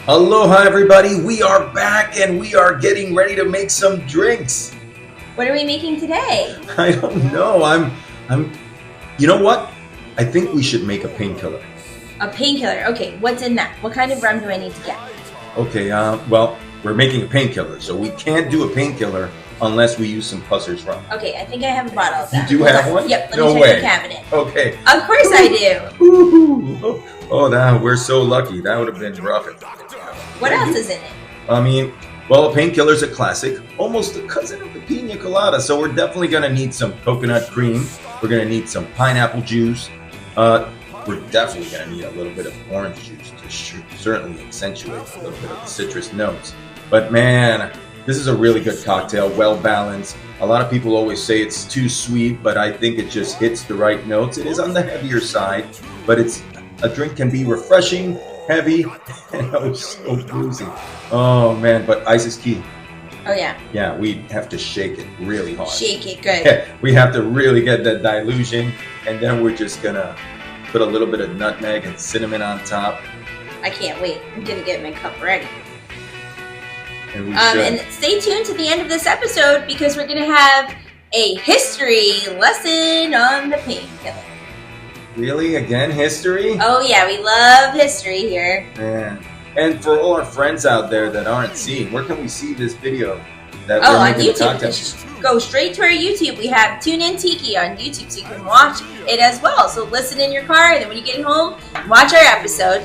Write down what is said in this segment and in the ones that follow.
Aloha everybody, we are back and we are getting ready to make some drinks. What are we making today? I don't know, you know what? I think we should make a painkiller. A painkiller, okay, what's in that? What kind of rum do I need to get? Okay, well, we're making a painkiller, so we can't do a painkiller unless we use some Pusser's rum. Okay, I think I have a bottle of that. You do have one? Yep, let me check the cabinet. Okay. Of course I do. Ooh. Oh, we're so lucky. That would have been rough. What else is in it? A painkiller's a classic, almost a cousin of the pina colada. So we're definitely going to need some coconut cream. We're going to need some pineapple juice. We're definitely going to need a little bit of orange juice to certainly accentuate a little bit of the citrus notes. But man, this is a really good cocktail, well balanced. A lot of people always say it's too sweet, but I think it just hits the right notes. It is on the heavier side, but a drink can be refreshing, heavy, and so boozy. Oh man, but ice is key. Oh yeah. Yeah, we have to shake it really hard. Shake it good. Yeah, we have to really get that dilution, and then we're just gonna put a little bit of nutmeg and cinnamon on top. I can't wait. I'm gonna get my cup ready. And and stay tuned to the end of this episode because we're gonna have a history lesson on the painkiller. Really? Again, history? Oh yeah, we love history here. Yeah. And for all our friends out there that aren't seeing, where can we see this video? On YouTube. Just go straight to our YouTube. We have Tune In Tiki on YouTube, so you can watch it as well. So listen in your car, and then when you get home, watch our episode.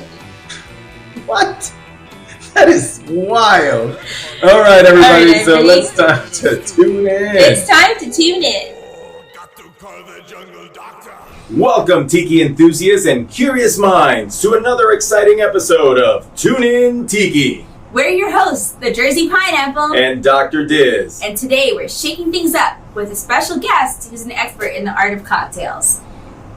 What? That is wild. All right, everybody. So let's time to tune in. It's time to tune in. Welcome, Tiki enthusiasts and curious minds, to another exciting episode of Tune In Tiki. We're your hosts, the Jersey Pineapple and Dr. Diz. And today we're shaking things up with a special guest who's an expert in the art of cocktails.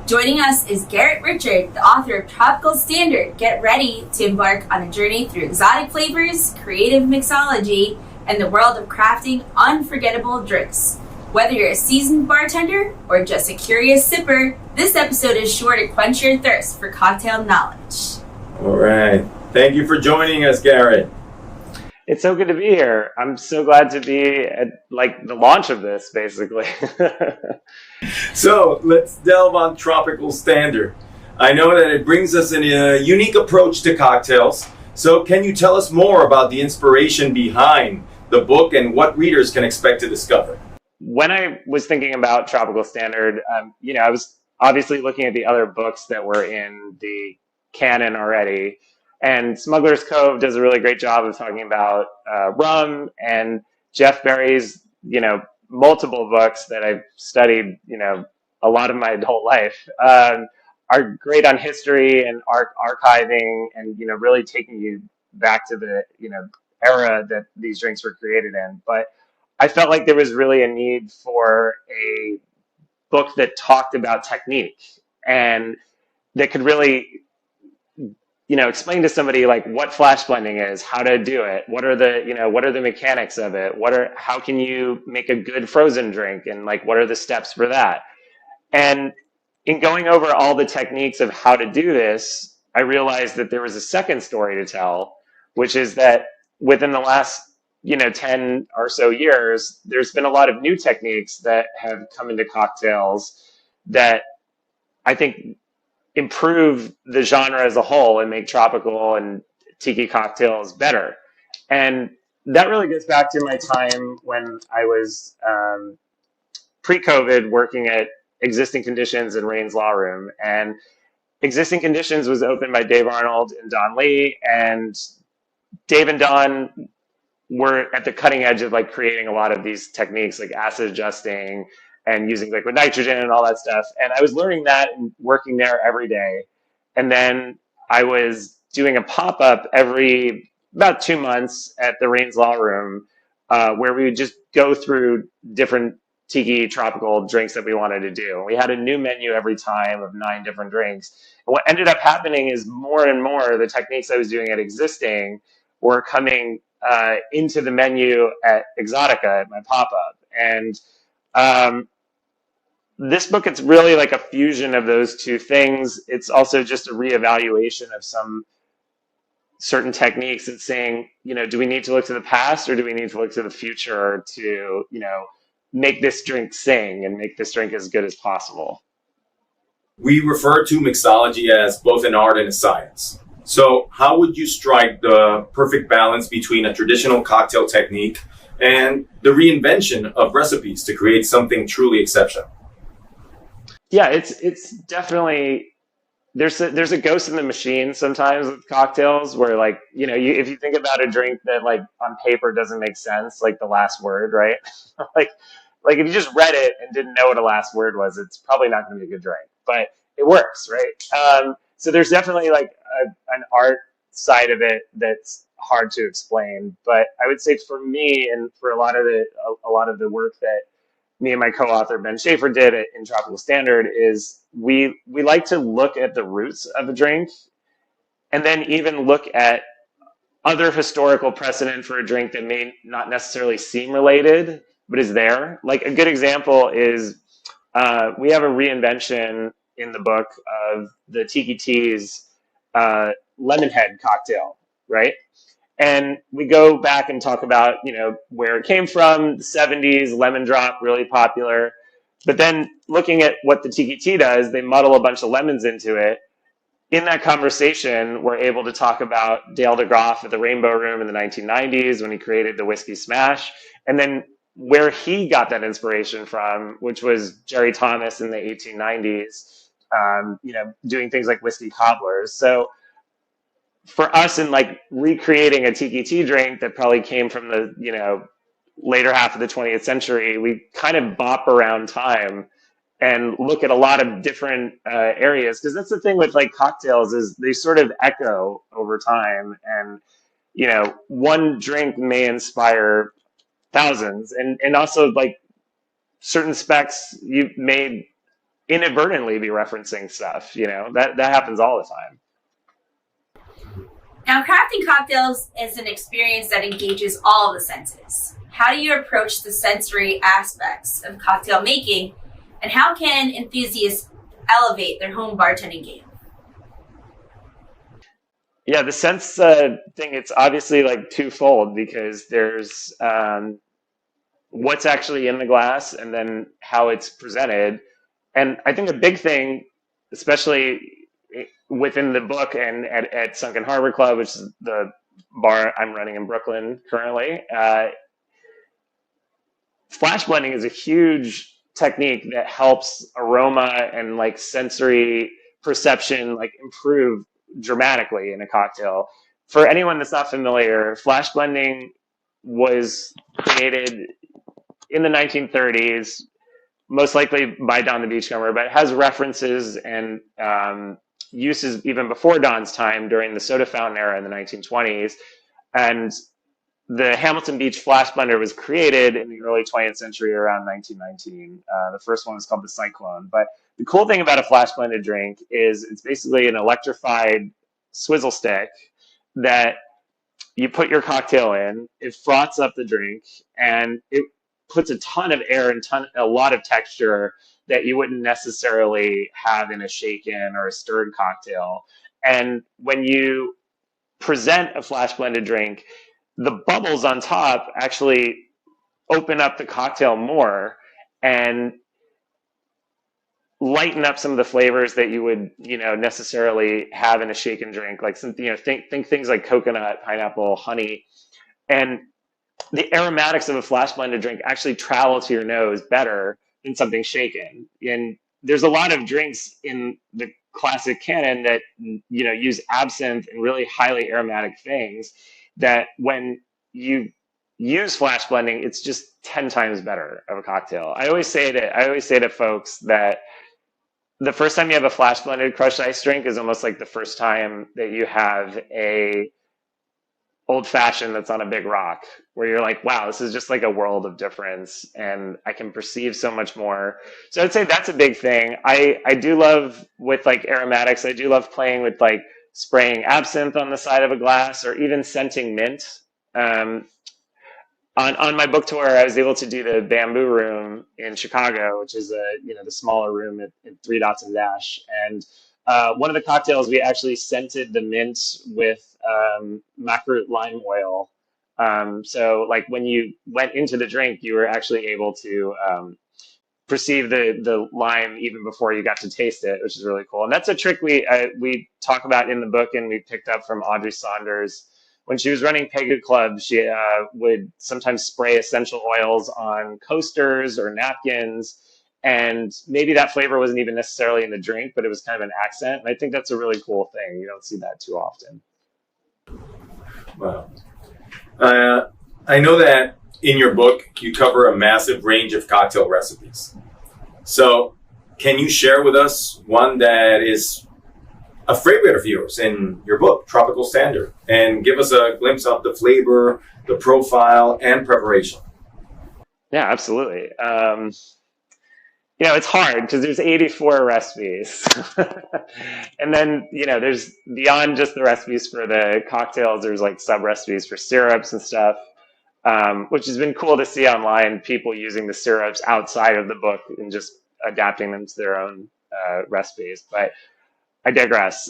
Joining us is Garret Richard, the author of Tropical Standard. Get ready to embark on a journey through exotic flavors, creative mixology, and the world of crafting unforgettable drinks. Whether you're a seasoned bartender or just a curious sipper, this episode is sure to quench your thirst for cocktail knowledge. All right. Thank you for joining us, Garret. It's so good to be here. I'm so glad to be at the launch of this, basically. So let's delve on Tropical Standard. I know that it brings us a unique approach to cocktails. So can you tell us more about the inspiration behind the book and what readers can expect to discover? When I was thinking about Tropical Standard, I was obviously looking at the other books that were in the canon already. And Smuggler's Cove does a really great job of talking about rum, and Jeff Berry's, multiple books that I've studied, a lot of my whole life, are great on history and archiving and, really taking you back to the, era that these drinks were created in. But I felt like there was really a need for a book that talked about technique and that could really explain to somebody what flash blending is, how to do it, what are the mechanics of it, how can you make a good frozen drink, and what are the steps for that. And in going over all the techniques of how to do this, I realized that there was a second story to tell, which is that within the last 10 or so years, there's been a lot of new techniques that have come into cocktails that I think improve the genre as a whole and make tropical and tiki cocktails better. And that really goes back to my time when I was pre-COVID working at Existing Conditions in Rain's Law Room. And Existing Conditions was opened by Dave Arnold and Don Lee. And Dave and Don were at the cutting edge of creating a lot of these techniques like acid adjusting and using liquid nitrogen and all that stuff. And I was learning that and working there every day. And then I was doing a pop-up every about 2 months at the Rain's Law Room, where we would just go through different tiki tropical drinks that we wanted to do. And we had a new menu every time of 9 different drinks. And what ended up happening is more and more the techniques I was doing at Existing were coming into the menu at Exotica, at my pop-up. And this book, it's really like a fusion of those two things. It's also just a reevaluation of some certain techniques and saying, do we need to look to the past or do we need to look to the future to, make this drink sing and make this drink as good as possible? We refer to mixology as both an art and a science. So how would you strike the perfect balance between a traditional cocktail technique and the reinvention of recipes to create something truly exceptional? Yeah, it's definitely there's a ghost in the machine sometimes with cocktails where like, if you think about a drink that like on paper doesn't make sense, like the last word, right? like like if you just read it and didn't know what a last word was, it's probably not going to be a good drink, but it works, right? So there's definitely like an art side of it that's hard to explain, but I would say for me and for a lot of the work that me and my co-author Ben Schaefer did in Tropical Standard is we like to look at the roots of a drink and then even look at other historical precedent for a drink that may not necessarily seem related but is there. Like a good example is we have a reinvention in the book of the Tiki Tea's lemon head cocktail, right? And we go back and talk about, where it came from, the 70s, lemon drop, really popular. But then looking at what the Tiki Tea does, they muddle a bunch of lemons into it. In that conversation, we're able to talk about Dale DeGroff at the Rainbow Room in the 1990s when he created the Whiskey Smash. And then where he got that inspiration from, which was Jerry Thomas in the 1890s, doing things like whiskey cobblers. So for us in like recreating a tiki tea drink that probably came from the later half of the 20th century, we kind of bop around time and look at a lot of different areas, because that's the thing with like cocktails is they sort of echo over time, and one drink may inspire thousands, and also like certain specs you may inadvertently be referencing stuff, that happens all the time. Now, crafting cocktails is an experience that engages all the senses. How do you approach the sensory aspects of cocktail making, and how can enthusiasts elevate their home bartending game? Yeah, the sense thing, it's obviously like twofold, because there's what's actually in the glass and then how it's presented. And I think a big thing, especially within the book and at Sunken Harbor Club, which is the bar I'm running in Brooklyn currently, flash blending is a huge technique that helps aroma and like sensory perception like improve dramatically in a cocktail. For anyone that's not familiar, flash blending was created in the 1930s, most likely by Don the Beachcomber, but it has references and uses even before Don's time during the soda fountain era in the 1920s. And the Hamilton Beach Flash Blender was created in the early 20th century around 1919. The first one was called the Cyclone. But the cool thing about a flash blended drink is it's basically an electrified swizzle stick that you put your cocktail in, it froths up the drink, and it puts a ton of air and a lot of texture that you wouldn't necessarily have in a shaken or a stirred cocktail. And when you present a flash blended drink, the bubbles on top actually open up the cocktail more and lighten up some of the flavors that you would, necessarily have in a shaken drink. Like some, think things like coconut, pineapple, honey, and the aromatics of a flash blended drink actually travel to your nose better than something shaken. And there's a lot of drinks in the classic canon that use absinthe and really highly aromatic things that when you use flash blending, it's just 10 times better of a cocktail. I always say to folks that the first time you have a flash blended crushed ice drink is almost like the first time that you have a old fashioned that's on a big rock, where you're like, wow, this is just like a world of difference and I can perceive so much more. So I'd say that's a big thing. I do love with like aromatics, I do love playing with like spraying absinthe on the side of a glass or even scenting mint. On my book tour, I was able to do the Bamboo Room in Chicago, which is the smaller room at Three Dots and Dash. And one of the cocktails, we actually scented the mint with macroot lime oil. So like when you went into the drink, you were actually able to perceive the lime even before you got to taste it, which is really cool. And that's a trick we talk about in the book, and we picked up from Audrey Saunders. When she was running Pega Club, she would sometimes spray essential oils on coasters or napkins. And maybe that flavor wasn't even necessarily in the drink, but it was kind of an accent. And I think that's a really cool thing. You don't see that too often. Wow. I know that in your book, you cover a massive range of cocktail recipes. So can you share with us one that is a favorite of yours in your book, Tropical Standard, and give us a glimpse of the flavor, the profile, and preparation? Yeah, absolutely. It's hard because there's 84 recipes. And then, there's beyond just the recipes for the cocktails, there's like sub recipes for syrups and stuff, which has been cool to see online, people using the syrups outside of the book and just adapting them to their own recipes. But I digress.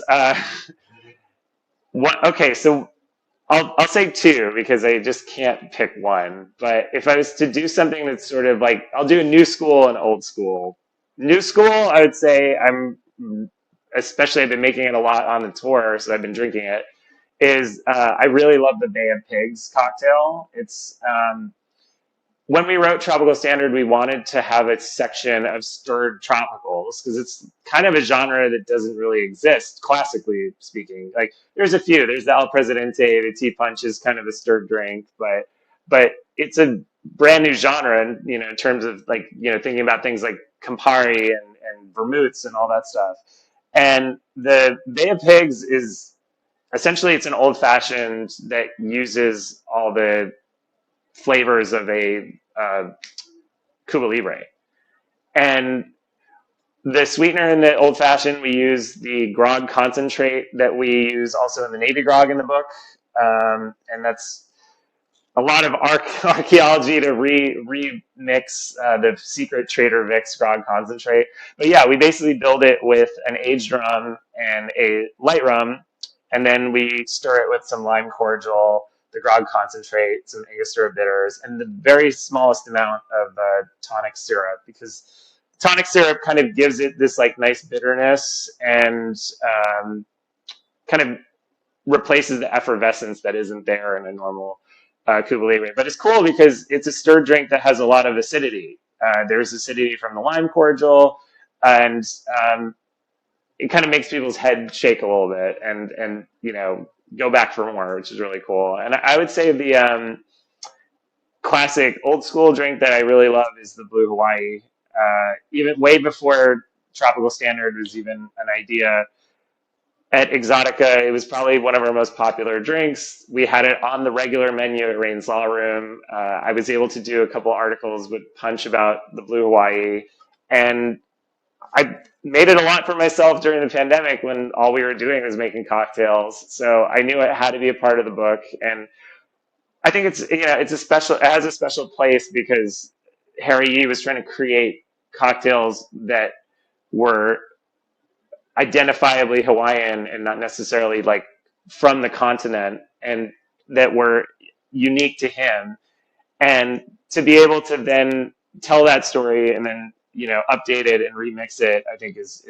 Okay, so I'll say two because I just can't pick one. But if I was to do something that's sort of like, I'll do a new school and old school. New school, I would say especially I've been making it a lot on the tour, so I've been drinking it, is I really love the Bay of Pigs cocktail. It's when we wrote Tropical Standard, we wanted to have a section of stirred tropicals because it's kind of a genre that doesn't really exist, classically speaking. Like, there's a few. There's the El Presidente, the tea punch is kind of a stirred drink, but it's a brand new genre, and in terms of thinking about things like Campari and vermouths and all that stuff. And the Bay of Pigs is essentially, it's an old fashioned that uses all the flavors of a Cuba Libre. And the sweetener in the old fashioned, we use the grog concentrate that we use also in the Navy grog in the book. And that's a lot of archaeology to remix the secret Trader Vic's grog concentrate. But yeah, we basically build it with an aged rum and a light rum, and then we stir it with some lime cordial, the grog concentrate, some Angostura bitters, and the very smallest amount of tonic syrup, because tonic syrup kind of gives it this nice bitterness and kind of replaces the effervescence that isn't there in a normal Cuba Libre. But it's cool because it's a stirred drink that has a lot of acidity. There's acidity from the lime cordial, and it kind of makes people's head shake a little bit and go back for more, which is really cool. And I would say the classic old school drink that I really love is the Blue Hawaii. Even way before Tropical Standard was even an idea, at Exotica, it was probably one of our most popular drinks. We had it on the regular menu at Rain's Law Room. I was able to do a couple articles with Punch about the Blue Hawaii, and I made it a lot for myself during the pandemic when all we were doing was making cocktails. So I knew it had to be a part of the book, and I think it has a special place because Harry Yee was trying to create cocktails that were identifiably Hawaiian and not necessarily from the continent, and that were unique to him. And to be able to then tell that story and then update it and remix it, I think it's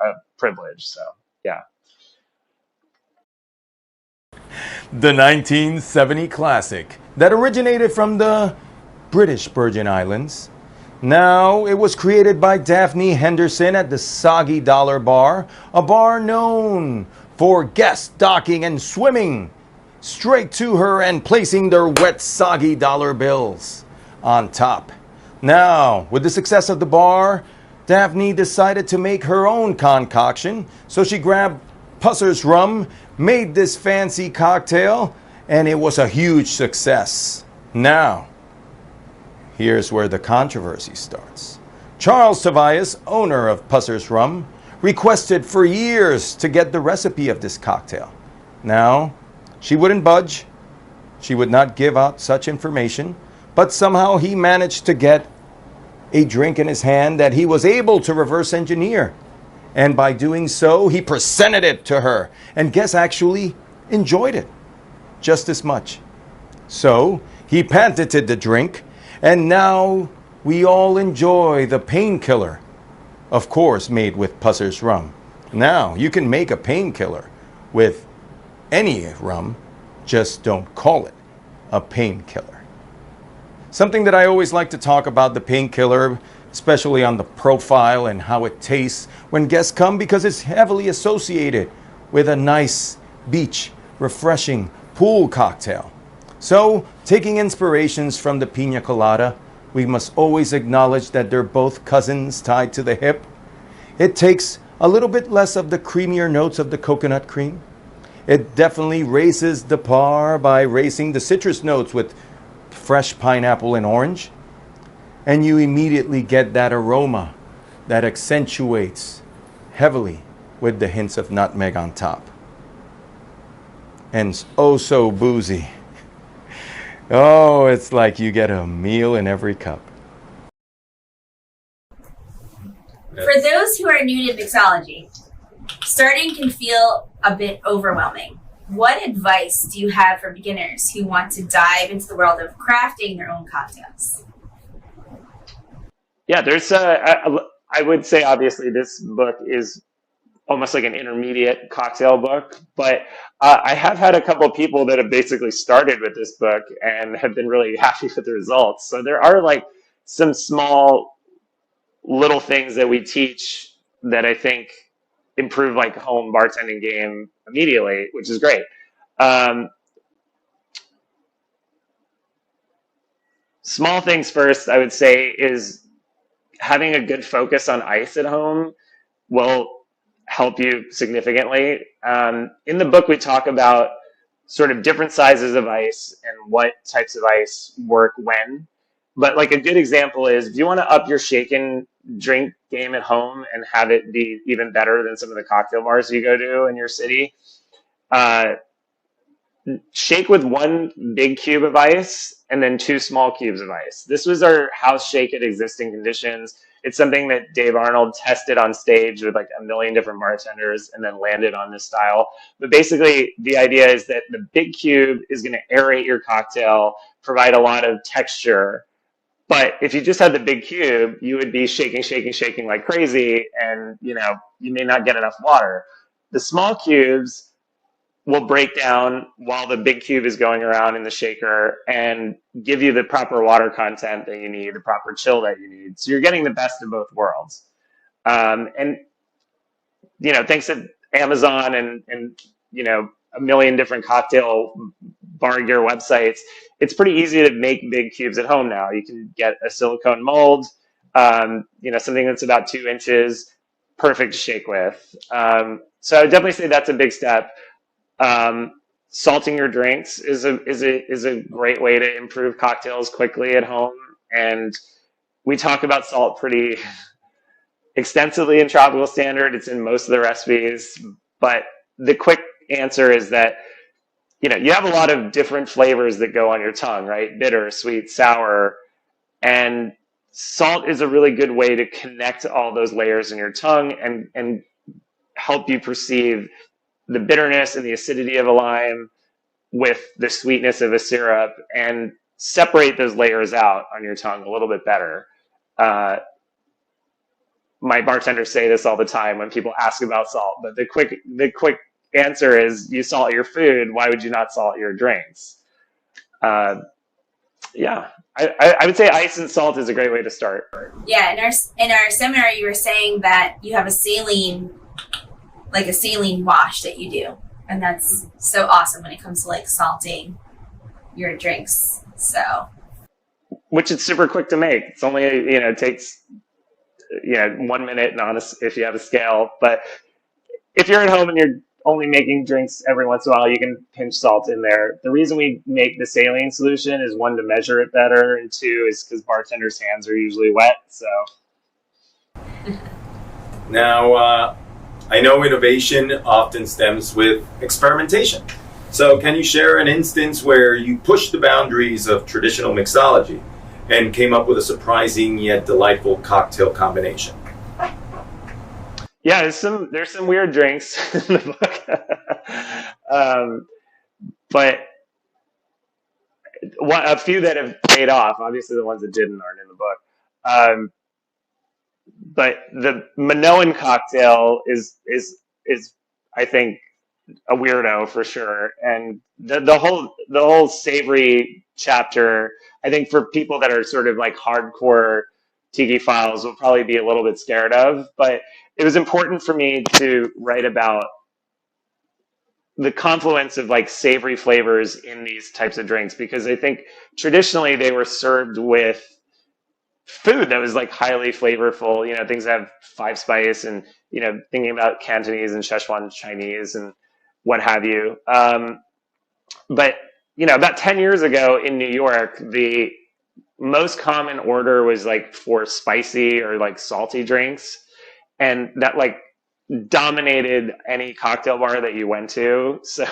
a privilege. So yeah. The 1970 classic that originated from the British Virgin Islands. Now, it was created by Daphne Henderson at the Soggy Dollar Bar, a bar known for guest docking and swimming straight to her and placing their wet soggy dollar bills on top. Now, with the success of the bar, Daphne decided to make her own concoction, so she grabbed Pusser's rum, made this fancy cocktail, and it was a huge success. Now, here's where the controversy starts. Charles Tobias, owner of Pusser's Rum, requested for years to get the recipe of this cocktail. Now, she wouldn't budge. She would not give out such information, but somehow he managed to get a drink in his hand that he was able to reverse engineer. And by doing so, he presented it to her. And guess actually enjoyed it just as much. So he patented the drink, and now we all enjoy the Painkiller, of course made with Pusser's rum. Now you can make a painkiller with any rum, just don't call it a painkiller. Something that I always like to talk about the Painkiller, especially on the profile and how it tastes when guests come, because it's heavily associated with a nice beach, refreshing pool cocktail. So, taking inspirations from the Pina Colada, we must always acknowledge that they're both cousins tied to the hip. It takes a little bit less of the creamier notes of the coconut cream. It definitely raises the par by raising the citrus notes with fresh pineapple and orange. And you immediately get that aroma that accentuates heavily with the hints of nutmeg on top. And oh so boozy. Oh, it's like you get a meal in every cup. For those who are new to mixology, starting can feel a bit overwhelming. What advice do you have for beginners who want to dive into the world of crafting their own cocktails? Yeah, I would say obviously this book is almost like an intermediate cocktail book, but I have had a couple of people that have basically started with this book and have been really happy with the results. So there are like some small little things that we teach that I think improve like home bartending game immediately, which is great. Small things first, I would say, is having a good focus on ice at home will help you significantly. In the book, we talk about sort of different sizes of ice and what types of ice work when. But like a good example is if you want to up your shaken drink game at home and have it be even better than some of the cocktail bars you go to in your city, shake with one big cube of ice and then 2 small cubes of ice. This was our house shake at existing conditions. It's something that Dave Arnold tested on stage with like a million different bartenders and then landed on this style. But basically the idea is that the big cube is going to aerate your cocktail, provide a lot of texture. But if you just had the big cube, you would be shaking like crazy, and you may not get enough water. The small cubes will break down while the big cube is going around in the shaker and give you the proper water content that you need, the proper chill that you need. So you're getting the best of both worlds. And thanks to Amazon and a million different cocktail bar gear websites, it's pretty easy to make big cubes at home now. You can get a silicone mold, something that's about 2 inches, perfect to shake with. So I would definitely say that's a big step. Salting your drinks is a great way to improve cocktails quickly at home. And we talk about salt pretty extensively in Tropical Standard. It's in most of the recipes, but the quick answer is that you have a lot of different flavors that go on your tongue, right? Bitter, sweet, sour, and salt is a really good way to connect all those layers in your tongue and help you perceive the bitterness and the acidity of a lime with the sweetness of a syrup and separate those layers out on your tongue a little bit better. My bartenders say this all the time when people ask about salt, but the quick answer is you salt your food. Why would you not salt your drinks? I would say ice and salt is a great way to start. Yeah, in our seminar, you were saying that you have a saline wash that you do, and that's so awesome when it comes to like salting your drinks. So, which is super quick to make. It's only it takes 1 minute, if you have a scale. But if you're at home and you're only making drinks every once in a while, you can pinch salt in there. The reason we make the saline solution is 1, to measure it better, and 2 is because bartenders' hands are usually wet. So now. I know innovation often stems with experimentation. So can you share an instance where you pushed the boundaries of traditional mixology and came up with a surprising yet delightful cocktail combination? Yeah, there's some weird drinks in the book. but a few that have paid off. Obviously, the ones that didn't aren't in the book. But the Minoan cocktail is I think a weirdo for sure, and the whole savory chapter, I think for people that are sort of like hardcore tiki files will probably be a little bit scared of. But it was important for me to write about the confluence of like savory flavors in these types of drinks, because I think traditionally they were served with food that was like highly flavorful, things that have five spice and, thinking about Cantonese and Szechuan Chinese and what have you. But, about 10 years ago in New York, the most common order was like for spicy or like salty drinks. And that like dominated any cocktail bar that you went to. So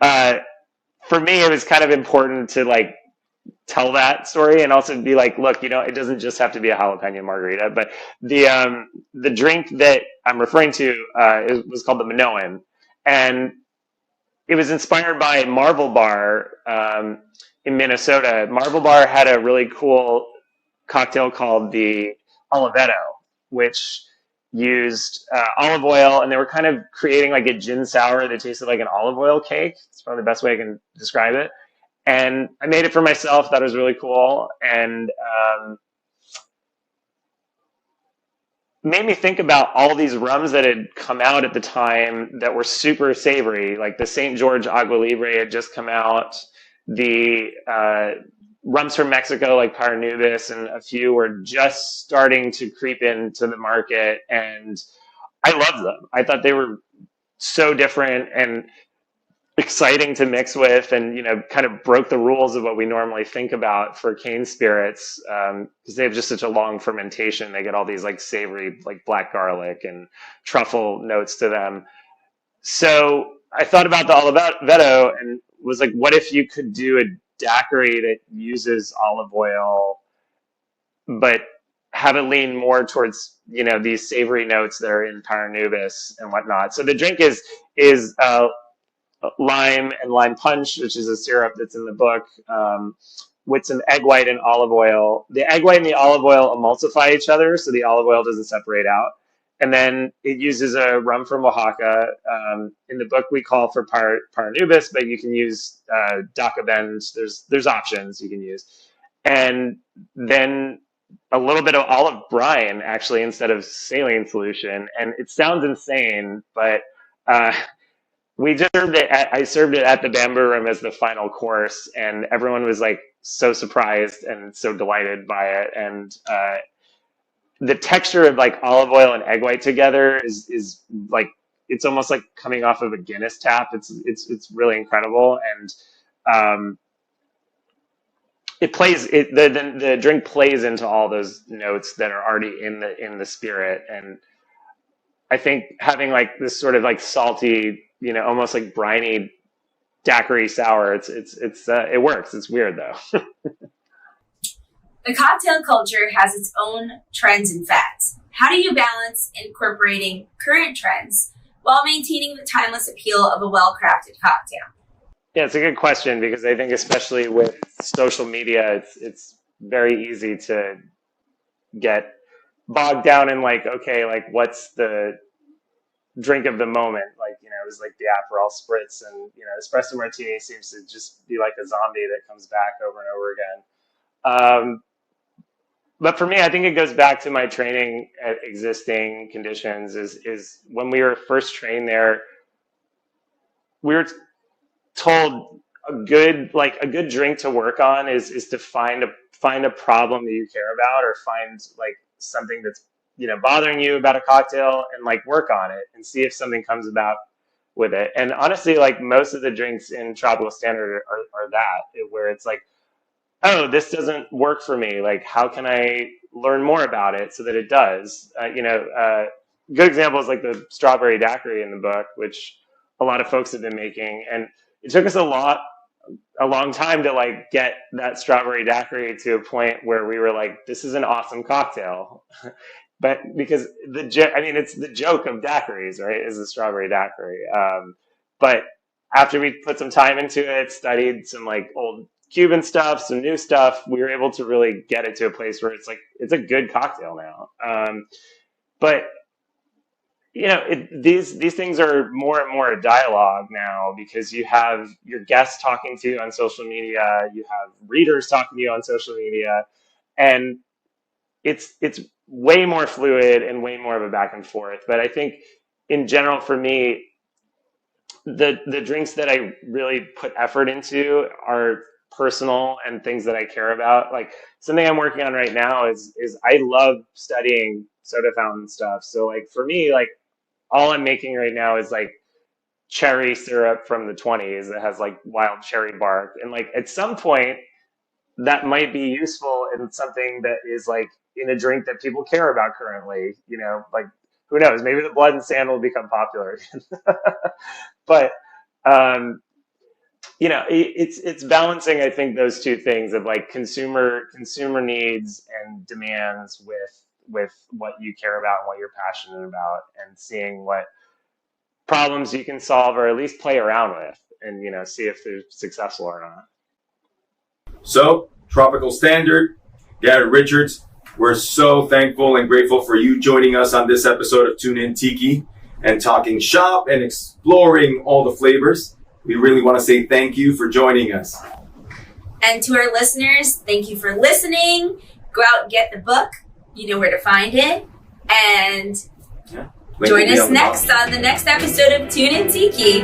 for me, it was kind of important to like tell that story and also be like, look, it doesn't just have to be a jalapeno margarita. But the drink that I'm referring to was called the Minoan, and it was inspired by Marvel Bar in Minnesota. Marvel Bar had a really cool cocktail called the Oliveto, which used olive oil, and they were kind of creating like a gin sour that tasted like an olive oil cake. It's probably the best way I can describe it. And I made it for myself. That was really cool, and made me think about all these rums that had come out at the time that were super savory. Like the St. George Agua Libre had just come out. The rums from Mexico, like Paranubis, and a few were just starting to creep into the market, and I loved them. I thought they were so different and exciting to mix with, and kind of broke the rules of what we normally think about for cane spirits, because they have just such a long fermentation. They get all these like savory, like black garlic and truffle notes to them. So I thought about the Oliveto and was like, what if you could do a daiquiri that uses olive oil, but have it lean more towards these savory notes that are in Paranubis and whatnot. So the drink is lime and lime punch, which is a syrup that's in the book, with some egg white and olive oil. The egg white and the olive oil emulsify each other, so the olive oil doesn't separate out. And then it uses a rum from Oaxaca. In the book, we call for Paranubis, but you can use Daca Bend. There's options you can use. And then a little bit of olive brine, actually, instead of saline solution. And it sounds insane, but I served it at the Bamboo Room as the final course, and everyone was like so surprised and so delighted by it. And the texture of like olive oil and egg white together is like, it's almost like coming off of a Guinness tap. It's really incredible, and the drink plays into all those notes that are already in the spirit. And I think having like this sort of like salty, almost like briny daiquiri sour, it works. It's weird though. The cocktail culture has its own trends and fads. How do you balance incorporating current trends while maintaining the timeless appeal of a well-crafted cocktail? Yeah, it's a good question, because I think especially with social media, it's very easy to get bogged down in like, okay, like what's the drink of the moment? Like, it was like the Aperol Spritz, and espresso martini seems to just be like a zombie that comes back over and over again. But for me, I think it goes back to my training at existing conditions. Is when we were first trained there, we were told a good drink to work on is to find a problem that you care about, or find like something that's bothering you about a cocktail, and like work on it and see if something comes about with it. And honestly, like most of the drinks in Tropical Standard are that, where it's like, oh, this doesn't work for me. Like, how can I learn more about it so that it does? Good example is like the strawberry daiquiri in the book, which a lot of folks have been making, and it took us a long time to like get that strawberry daiquiri to a point where we were like, this is an awesome cocktail. But because it's the joke of daiquiris, right? Is the strawberry daiquiri. But after we put some time into it, studied some like old Cuban stuff, some new stuff, we were able to really get it to a place where it's a good cocktail now. But these things are more and more a dialogue now, because you have your guests talking to you on social media, you have readers talking to you on social media, and it's way more fluid and way more of a back and forth. But I think in general, for me, the drinks that I really put effort into are personal and things that I care about. Like something I'm working on right now is I love studying soda fountain stuff. So like for me, like all I'm making right now is like cherry syrup from the 20s that has like wild cherry bark. And like at some point that might be useful in something that is like in a drink that people care about currently, like who knows, maybe the blood and sand will become popular. But it's balancing, I think, those two things of like consumer needs and demands with what you care about and what you're passionate about, and seeing what problems you can solve or at least play around with, and see if they're successful or not. So, Tropical Standard, Garret Richards, we're so thankful and grateful for you joining us on this episode of Tune In Tiki and talking shop and exploring all the flavors. We really want to say thank you for joining us. And to our listeners, thank you for listening. Go out and get the book. You know where to find it. And join us next on the next episode of Tune In Tiki.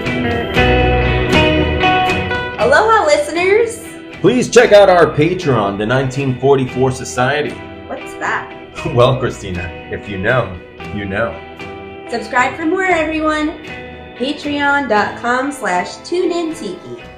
Aloha, listeners. Please check out our Patreon, the 1944 Society. What's that? Well, Christina, if you know, you know. Subscribe for more, everyone. Patreon.com/TuneInTiki.